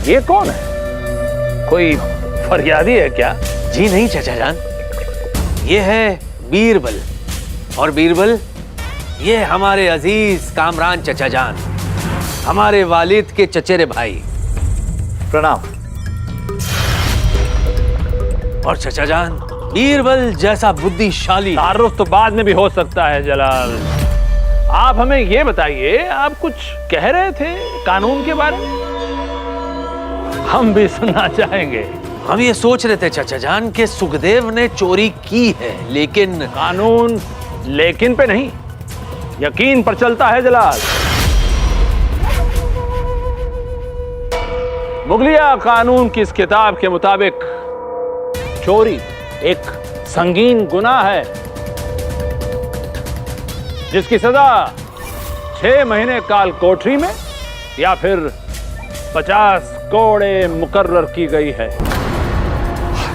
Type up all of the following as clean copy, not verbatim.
ये कौन है? कोई फरियादी है क्या? जी नहीं चचा जान, ये है बीरबल। और बीरबल, ये हमारे अजीज कामरान चचा जान, हमारे वालिद के चचेरे भाई। प्रणाम। और चचा जान, बीरबल जैसा बुद्धिशाली। तारुफ तो बाद में भी हो सकता है जलाल। आप हमें ये बताइए, आप कुछ कह रहे थे कानून के बारे में, हम भी सुनना चाहेंगे। हम ये सोच रहे थे चचा जान कि सुखदेव ने चोरी की है, लेकिन कानून लेकिन पे नहीं, यकीन पर चलता है जलाल। मुगलिया कानून की इस किताब के मुताबिक चोरी एक संगीन गुनाह है जिसकी सजा 6 महीने काल कोठरी में या फिर 50 कोड़े मुकर्रर की गई है।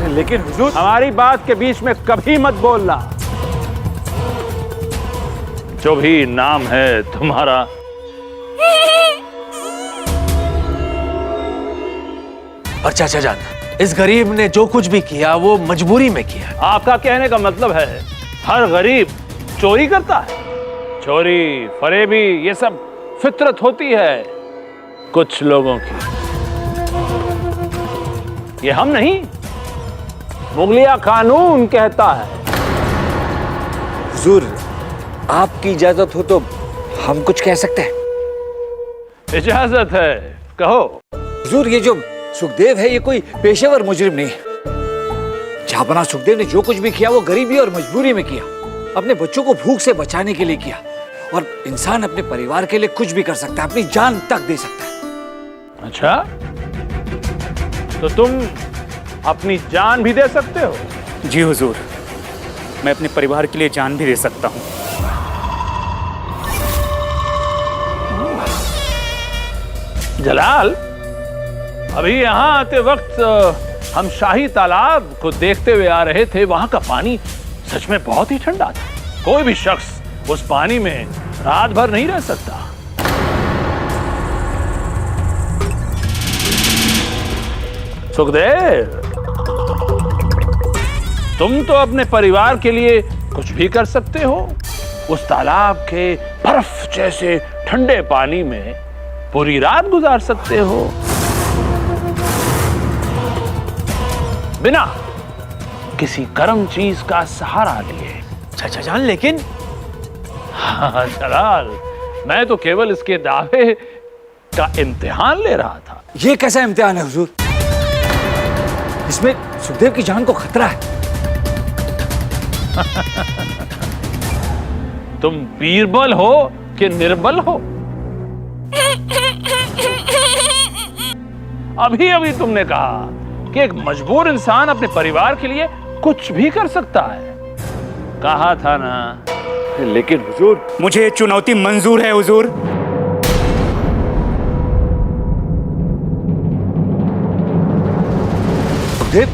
लेकिन हुजूर, हमारी बात के बीच में कभी मत बोलना। जो भी नाम है तुम्हारा, और चाचा जान, इस गरीब ने जो कुछ भी किया वो मजबूरी में किया। आपका कहने का मतलब है हर गरीब चोरी करता है? चोरी, फरेबी, ये सब फितरत होती है कुछ लोगों की, ये हम नहीं, मुगलिया कानून कहता है। हुजूर, आपकी इजाजत हो तो हम कुछ कह सकते हैं। इजाजत है, कहो। हुजूर, ये जो सुखदेव है ये कोई पेशेवर मुजरिम नहीं है। जहां सुखदेव ने जो कुछ भी किया वो गरीबी और मजबूरी में किया, अपने बच्चों को भूख से बचाने के लिए किया। और इंसान अपने परिवार के लिए कुछ भी कर सकता है, अपनी जान तक दे सकता है। अच्छा, तो तुम अपनी जान भी दे सकते हो? जी हुजूर, मैं अपने परिवार के लिए जान भी दे सकता हूँ। जलाल, अभी यहाँ आते वक्त हम शाही तालाब को देखते हुए आ रहे थे। वहां का पानी सच में बहुत ही ठंडा था। कोई भी शख्स उस पानी में रात भर नहीं रह सकता। सुखदेव, तुम तो अपने परिवार के लिए कुछ भी कर सकते हो। उस तालाब के बर्फ जैसे ठंडे पानी में पूरी रात गुजार सकते हो बिना किसी गर्म चीज का सहारा लिए। चाचा जान, लेकिन हाँ जलाल, मैं तो केवल इसके दावे का इम्तिहान ले रहा था। ये कैसा इम्तिहान है हुजूर? इसमें सुखदेव की जान को खतरा है। तुम बीरबल हो कि निर्बल हो? अभी अभी तुमने कहा कि एक मजबूर इंसान अपने परिवार के लिए कुछ भी कर सकता है। कहा था ना। लेकिन हुजूर, मुझे ये चुनौती मंजूर है हुजूर। सुखदेव,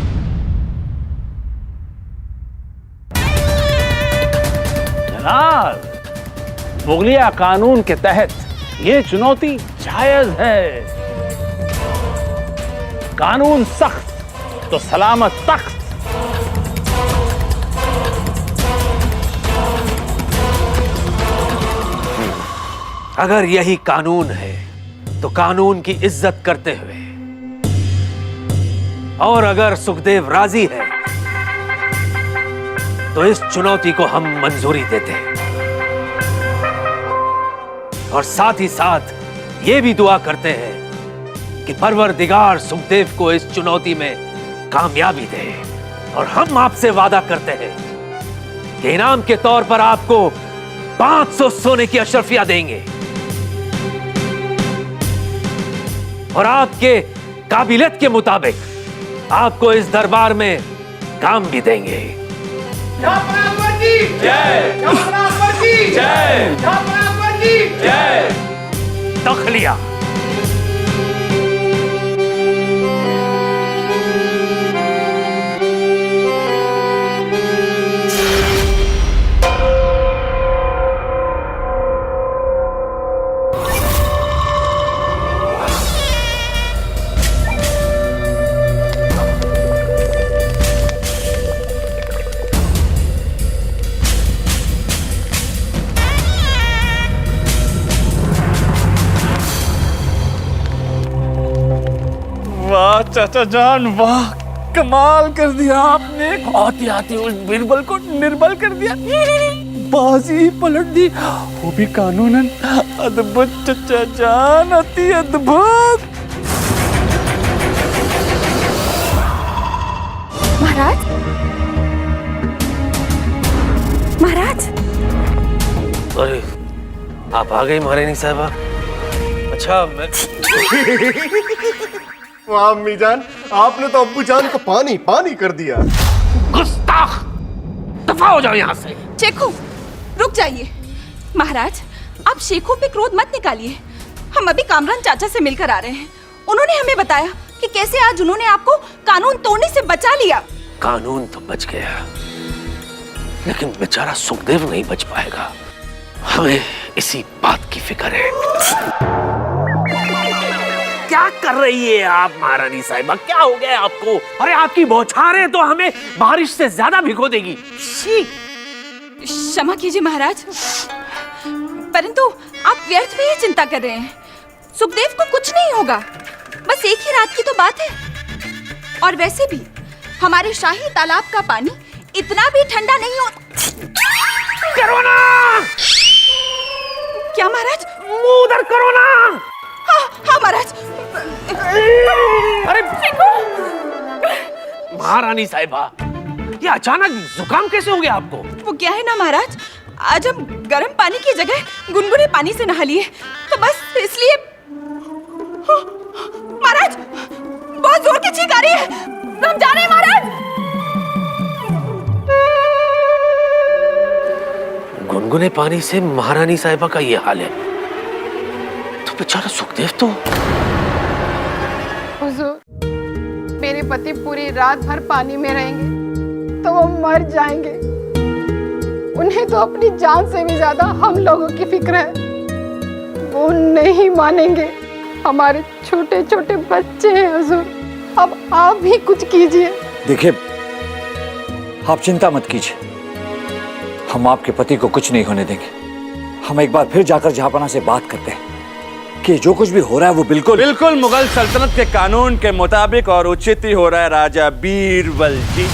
जनाब, मुगलिया कानून के तहत ये चुनौती जायज है। कानून सख्त तो सलामत तख्त। अगर यही कानून है तो कानून की इज्जत करते हुए, और अगर सुखदेव राजी है तो इस चुनौती को हम मंजूरी देते हैं। और साथ ही साथ ये भी दुआ करते हैं कि परवरदिगार सुखदेव को इस चुनौती में कामयाबी दे। और हम आपसे वादा करते हैं कि इनाम के तौर पर आपको 500 सोने की अशरफिया देंगे और आपके काबिलियत के मुताबिक आपको इस दरबार में काम भी देंगे। तखलिया। चाचा जान, वाह कमाल कर दिया आपने। आते आते उस बीरबल को निर्बल कर दिया, बाजी पलट दी, वो भी कानूनन। अद्भुत चाचा जान, अति अद्भुत। महाराज, महाराज, अरे आप आ गई महारानी साहबा। अच्छा मैं वाह अम्मी जान, आपने तो अब्बू जान को पानी पानी कर दिया। गुस्ताख, दफा हो जाओ यहाँ से। शेखू, रुक जाइए। महाराज, आप शेखू पे क्रोध मत निकालिए। हम अभी कामरान चाचा से मिलकर आ रहे हैं। उन्होंने हमें बताया कि कैसे आज उन्होंने आपको कानून तोड़ने से बचा लिया। कानून तो बच गया, लेकिन बेचारा सुखदेव नहीं बच पाएगा। हमें इसी बात की फिक्र है। क्या कर रही है आप महारानी साहिबा? क्या हो गया आपको? अरे आपकी बौछारें तो हमें बारिश से ज्यादा भिगो देगी। क्षमा कीजिए महाराज, परंतु आप व्यर्थ में ही चिंता कर रहे हैं। सुखदेव को कुछ नहीं होगा, बस एक ही रात की तो बात है। और वैसे भी हमारे शाही तालाब का पानी इतना भी ठंडा नहीं हो। करो ना। क्या महाराज? मुंह उधर करो ना। हाँ हाँ महाराज। अरे महारानी साहिबा, ये अचानक जुकाम कैसे हो गया आपको? वो क्या है ना महाराज, आज हम गर्म पानी की जगह गुनगुने पानी से नहा लिए, तो बस इसलिए। महाराज, बहुत जोर की छींक आ रही है, हम जा रहे हैं महाराज। गुनगुने पानी से महारानी साहिबा का ये हाल है, तो बेचारा सुखदेव तो। हुजूर, मेरे पति पूरी रात भर पानी में रहेंगे तो वो मर जाएंगे। उन्हें तो अपनी जान से भी ज्यादा हम लोगों की फिक्र है। वो नहीं मानेंगे। हमारे छोटे छोटे बच्चे हैं हुजूर, अब आप भी कुछ कीजिए। देखिए, आप चिंता मत कीजिए, हम आपके पति को कुछ नहीं होने देंगे। हम एक बार फिर जाकर जहांपना से बात करते हैं कि जो कुछ भी हो रहा है वो बिल्कुल मुगल सल्तनत के कानून के मुताबिक और उचित ही हो रहा है राजा बीरबल जी।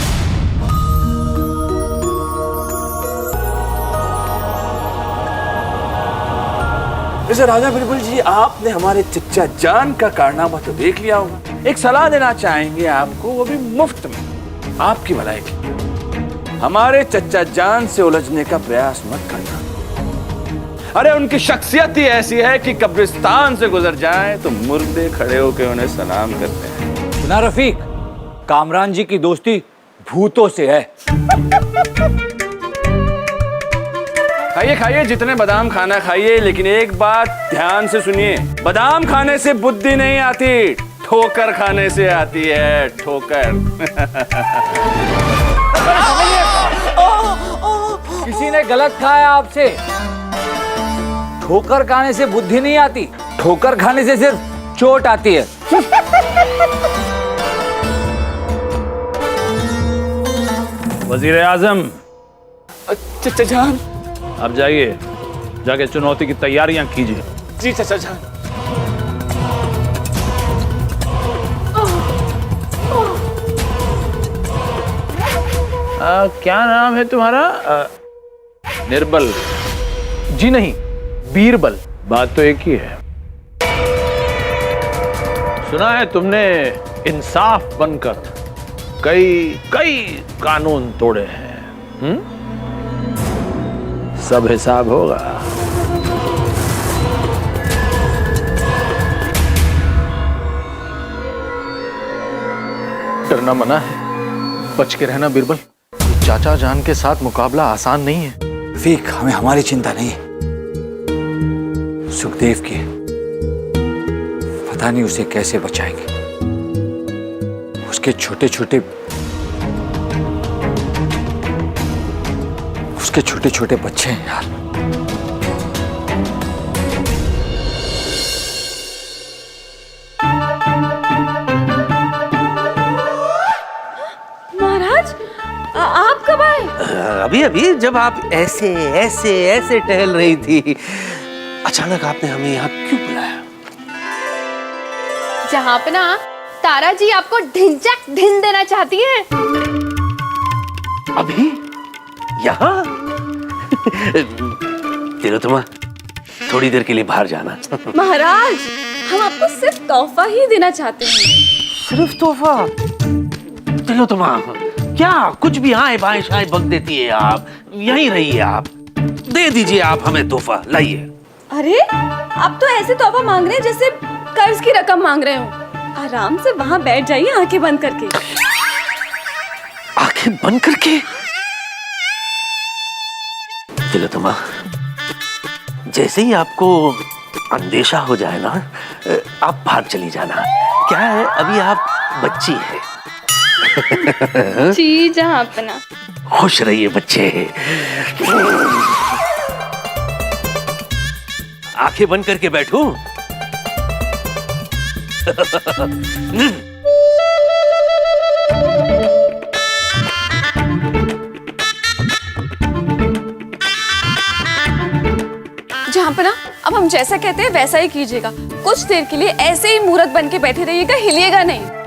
वैसे राजा बीरबल जी, आपने हमारे चच्चा जान का कारनामा तो देख लिया होगा। एक सलाह देना चाहेंगे आपको, वो भी मुफ्त में, आपकी भलाई की। हमारे चच्चा जान से उलझने का प्रयास मत करना। अरे उनकी शख्सियत ही ऐसी है कि कब्रिस्तान से गुजर जाएं तो मुर्दे खड़े होकर उन्हें सलाम करते हैं। सुना रफीक, कामरान जी की दोस्ती भूतों से है। खाइए खाइए, जितने बादाम खाना खाइए, लेकिन एक बात ध्यान से सुनिए, बादाम खाने से बुद्धि नहीं आती, ठोकर खाने से आती है, ठोकर। किसी ने गलत कहा है आपसे। ठोकर खाने से बुद्धि नहीं आती, ठोकर खाने से सिर्फ चोट आती है। वजीर आजम, चचा जान। अब जाइए, जाके चुनौती की तैयारियां कीजिए। जी चचा जान। क्या नाम है तुम्हारा? निर्बल? जी नहीं, बीरबल। बात तो एक ही है। सुना है तुमने इंसाफ बनकर कई कानून तोड़े हैं। सब हिसाब होगा। डरना मना है, बच के रहना बीरबल। चाचा जान के साथ मुकाबला आसान नहीं है। रफीक, हमें हमारी चिंता नहीं है, सुखदेव की। पता नहीं उसे कैसे बचाएंगे। उसके छोटे छोटे बच्चे हैं यार। महाराज, आप कब आए? अभी अभी, जब आप ऐसे ऐसे ऐसे टहल रही थी, अचानक आपने हमें यहाँ क्यों बुलाया? जहाँ पे ना तारा जी आपको ढिंचक ढिन देना चाहती है। अभी यहाँ? तिलोत्तमा, थोड़ी देर के लिए बाहर जाना। महाराज, हम आपको सिर्फ तोहफा ही देना चाहते हैं। सिर्फ तोहफा? तिलोत्तमा, क्या कुछ भी आए बाएं शाए बक देती है आप? यहीं रहिए आप, दे दीजिए आप हमें तोहफा, लाइए। अरे, आप तो ऐसे तोहफा मांग रहे हैं जैसे कर्ज की रकम मांग रहे हो। आराम से वहां बैठ जाइए आंखें बंद करके। आंखें बंद करके? तिलोत्तमा, जैसे ही आपको अंदेशा हो जाए ना, आप भाग चली जाना। क्या है, अभी आप बच्ची है। जी जहां अपना। खुश रहिए बच्चे। आंखें बंद करके बैठूं? जहां पर ना, अब हम जैसा कहते हैं वैसा ही कीजिएगा। कुछ देर के लिए ऐसे ही मूर्त बन के बैठे रहिएगा, हिलिएगा नहीं।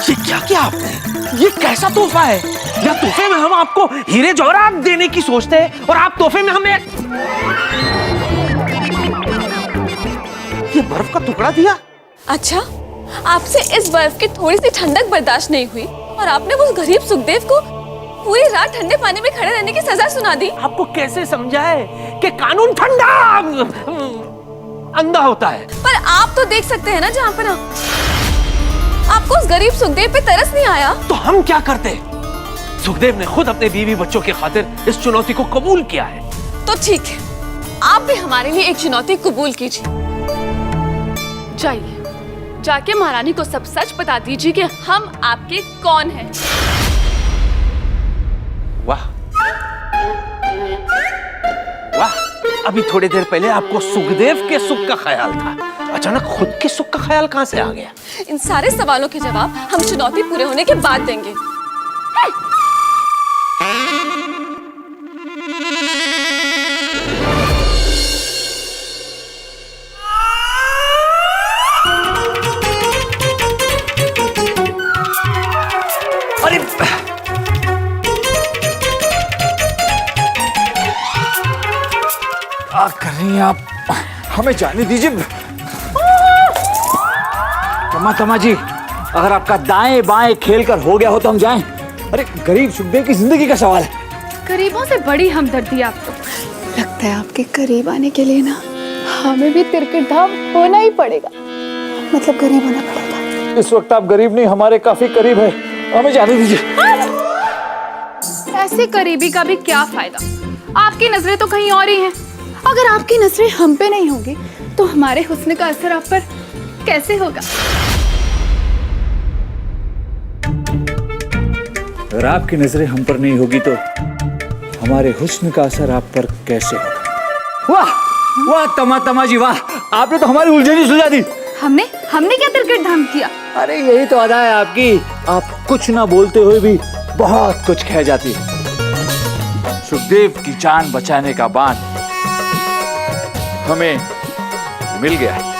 ये क्या किया आपने? ये कैसा तोहफा है? या तोहफे में हम आपको हीरे जवाहरात देने की सोचते हैं और आप तोहफे में हमें ये बर्फ का टुकड़ा दिया? अच्छा, आपसे इस बर्फ की थोड़ी सी ठंडक बर्दाश्त नहीं हुई और आपने उस गरीब सुखदेव को पूरी रात ठंडे पानी में खड़े रहने की सजा सुना दी। आपको कैसे समझाए कि कानून ठंडा अंधा होता है? पर आप तो देख सकते हैं ना जहां पर आपको उस गरीब सुखदेव पे तरस नहीं आया? तो हम क्या करते? सुखदेव ने खुद अपने बीवी बच्चों की खातिर इस चुनौती को कबूल किया है। तो ठीक है, आप भी हमारे लिए एक चुनौती कबूल कीजिए। जाइए, जाके महारानी को सब सच बता दीजिए कि हम आपके कौन हैं। वाह वाह, अभी थोड़ी देर पहले आपको सुखदेव के सुख का ख्याल था, अचानक खुद के सुख का ख्याल कहां से आ गया? इन सारे सवालों के जवाब हम चुनौती पूरे होने के बाद देंगे। अरे क्या कर रही हैं आप? हमें जाने दीजिए। तमा जी, अगर आपका दाएं बाएं खेल कर हो गया हो तो हम जाएं। अरे गरीब सुखदेव की जिंदगी का सवाल है। गरीबों से बड़ी हमदर्दी आपको। लगता है आपके करीब आने के लिए ना हमें भी तिरकट धाम होना ही पड़ेगा, मतलब गरीब होना पड़ेगा। इस वक्त आप गरीब नहीं, हमारे काफी करीब है, हमें जाने दीजिए। ऐसे करीबी का भी क्या फायदा? आपकी नजरें तो कहीं और ही हैं। अगर आपकी नजरें हम पे नहीं होंगी तो हमारे हुस्न का असर आप पर कैसे होगा? अगर आपकी नजरें हम पर नहीं होगी तो हमारे हुस्न का असर आप पर कैसे होगा? वाह वाह तमा जी वाह, आपने तो हमारी उलझन ही सुलझा दी। हमने क्या तिरकट धाम किया? अरे यही तो अदा है आपकी, आप कुछ ना बोलते हुए भी बहुत कुछ कह जाती है। सुखदेव की जान बचाने का बाण हमें मिल गया है।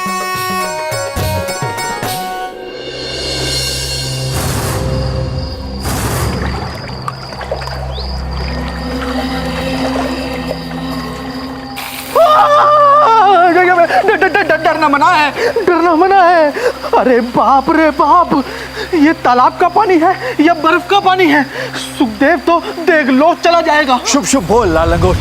डरना मना है, डरना मना है। अरे बाप रे बाप, ये तालाब का पानी है या बर्फ का पानी है? सुखदेव तो देवलोक चला जाएगा। शुभ शुभ बोल लाल लंगोट।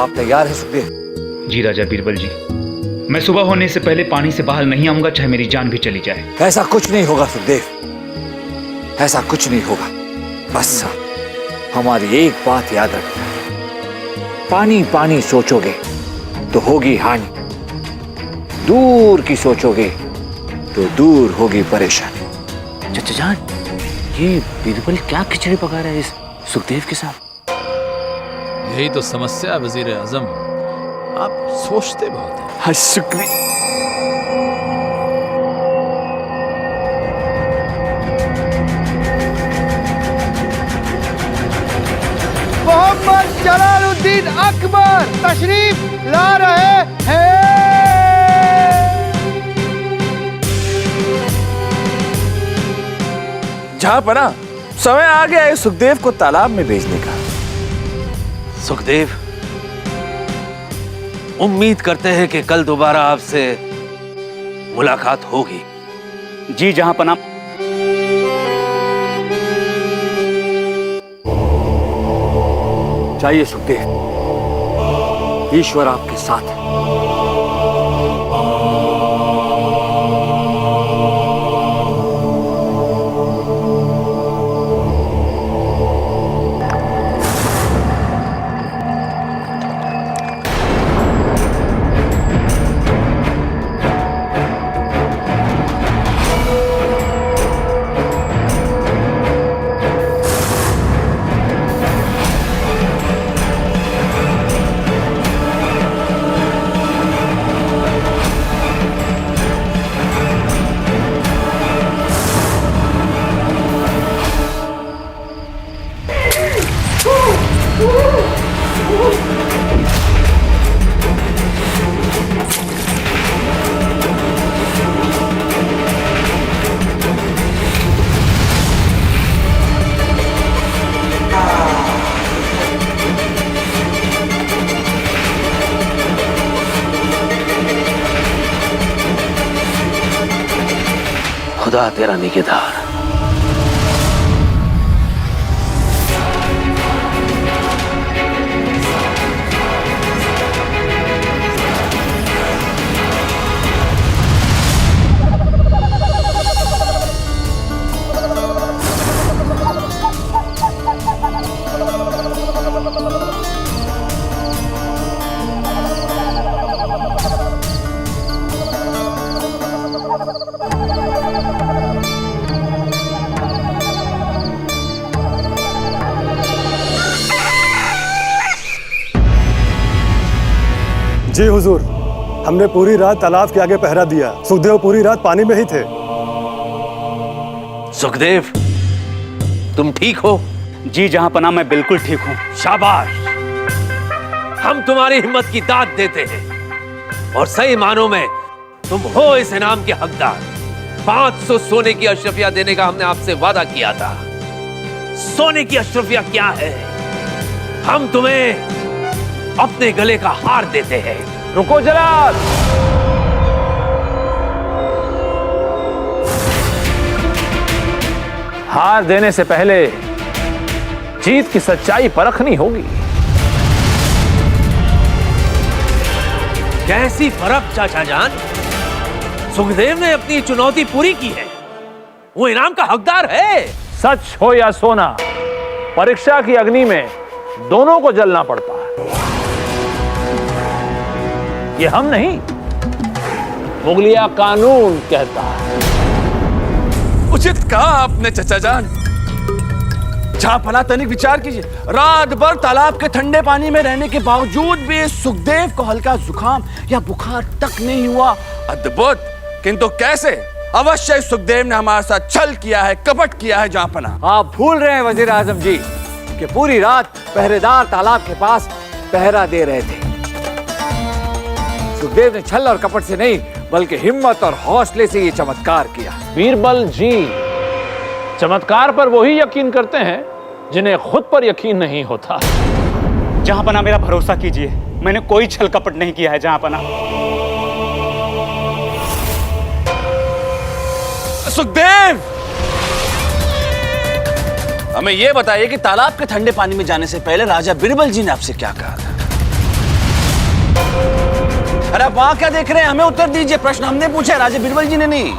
आप तैयार हैं सुखदेव? जी राजा बीरबल जी, मैं सुबह होने से पहले पानी से बाहर नहीं आऊंगा, चाहे मेरी जान भी चली जाए। ऐसा कुछ नहीं होगा सुखदेव, ऐसा कुछ नहीं होगा। बस हमारी एक बात याद रखना, पानी पानी सोचोगे तो होगी हानि, दूर की सोचोगे तो दूर होगी परेशानी। चाचा जान, ये बीरबल क्या खिचड़ी पका रहा है इस सुखदेव के साथ? यही तो समस्या है वजीर आजम, आप सोचते बहुत हैं। हाँ, शुक्रिया। मोहम्मद जलालुद्दीन अकबर तशरीफ ला रहे हैं। जहां पर ना समय आ गया है सुखदेव को तालाब में भेजने का। सुखदेव, उम्मीद करते हैं कि कल दोबारा आपसे मुलाकात होगी। जी जहां पनाह। जाइए सुखदेव, ईश्वर आपके साथ है। खुदा तेरा निगहदार। जी हुजूर, हमने पूरी रात तालाब के आगे पहरा दिया। सुखदेव पूरी रात पानी में ही थे। सुखदेव, तुम ठीक हो? जी जहां पनाह, मैं बिल्कुल ठीक हूँ। शाबाश, हम तुम्हारी हिम्मत की दाद देते हैं और सही मानों में तुम हो इस इनाम के हकदार। 500 सोने की अशरफिया देने का हमने आपसे वादा किया था। सोने की अशरफिया क्या है? हम तुम्हें अपने गले का हार देते हैं। रुको जलाल, हार देने से पहले जीत की सच्चाई परखनी होगी। कैसी फर्क चाचा जान? सुखदेव ने अपनी चुनौती पूरी की है, वो इनाम का हकदार है। सच हो या सोना, परीक्षा की अग्नि में दोनों को जलना पड़ता है। ये हम नहीं, मुगलिया कानून कहता है। उचित कहा आपने चाचा जान। जहां पनाह, तनिक विचार कीजिए, रात भर तालाब के ठंडे पानी में रहने के बावजूद भी सुखदेव को हल्का जुकाम या बुखार तक नहीं हुआ। अद्भुत। किंतु कैसे? अवश्य सुखदेव ने हमारे साथ छल किया है, कपट किया है। जहां पनाह, आप भूल रहे हैं वजीर आजम जी कि पूरी रात पहरेदार तालाब के पास पहरा दे रहे थे। सुखदेव ने छल और कपट से नहीं, बल्कि हिम्मत और हौसले से ये चमत्कार किया। बीरबल जी, चमत्कार पर वही यकीन करते हैं जिन्हें खुद पर यकीन नहीं होता। जहां पनाह, मेरा भरोसा कीजिए, मैंने कोई छल कपट नहीं किया है। जहां पनाह। सुखदेव, हमें यह बताइए कि तालाब के ठंडे पानी में जाने से पहले राजा बीरबल जी ने आपसे क्या कहा था? अरे आप वहां क्या देख रहे हैं? हमें उत्तर दीजिए। प्रश्न हमने पूछा, राजा बीरबल जी ने नहीं।